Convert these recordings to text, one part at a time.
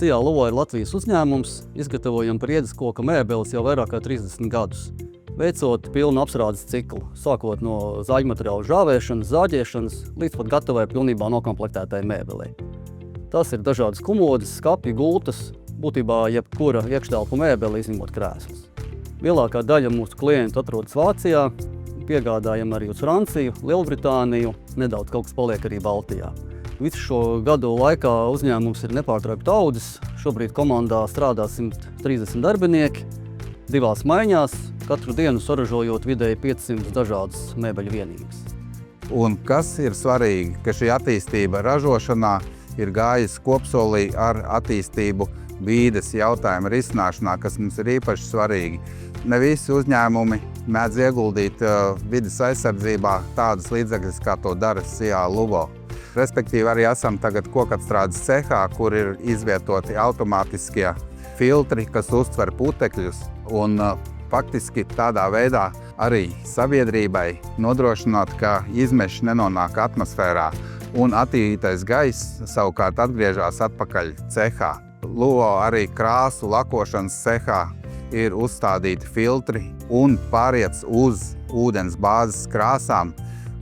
Sijā Luvo ir Latvijas uzņēmums, izgatavojam priedes koka mēbeles jau vairāk kā 30 gadus, veicot pilnu apstrādes ciklu, sākot no zāģmateriālu žāvēšanas, zāģēšanas, līdz pat gatavai pilnībā nokomplektētai mēbelei. Tas ir dažādas komodes, skapji, gultas, būtībā jebkura iekštelpu mēbele, izņemot krēslus. Lielākā daļa mūsu klientu atrodas Vācijā, piegādājam arī uz Franciju, Lielbritāniju, nedaudz kaut kas paliek arī Baltijā. Visu šo gadu laikā uzņēmums ir nepārtraukti audzis. Šobrīd komandā strādā 130 darbinieki, 2 maiņās, katru dienu saražojot vidēji 500 dažādas mēbeļu vienības. Un kas ir svarīgi, ka šī attīstība ražošanā ir gājusi kopsolī ar attīstību vīdes jautājumu risināšanā, kas mums ir īpaši svarīgi. Ne visi uzņēmumi mēdz ieguldīt vides aizsardzībā tādas līdzekļus, kā to dara Sijā Luvo. Respektīvi arī esam tagad kokapstrādes cehā, kur ir izvietoti automātiskie filtri, kas uztver putekļus, un faktiski tādā veidā arī sabiedrībai nodrošināt, ka izmeši nenonāk atmosfērā, un attīrītais gaiss savukārt atgriežas atpakaļ cehā. Luvo arī krāsu lakošanas cehā ir uzstādīti filtri un pāriets uz ūdens bāzes krāsām,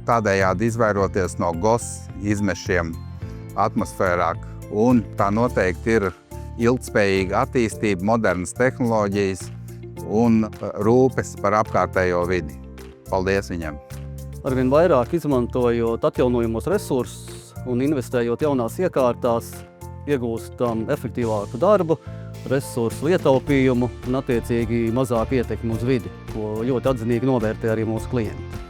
tādējādi izvairoties no GOS izmešiem atmosfērā. Un tā noteikti ir ilgtspējīga attīstība, modernas tehnoloģijas un rūpes par apkārtējo vidi. Paldies viņam! Arvien vairāk izmantojot atjaunojamos resursus un investējot jaunās iekārtās, iegūstam efektīvāku darbu, resursu ietaupījumu un attiecīgi mazāk ietekmi uz vidi, ko ļoti atzinīgi novērtē arī mūsu klienti.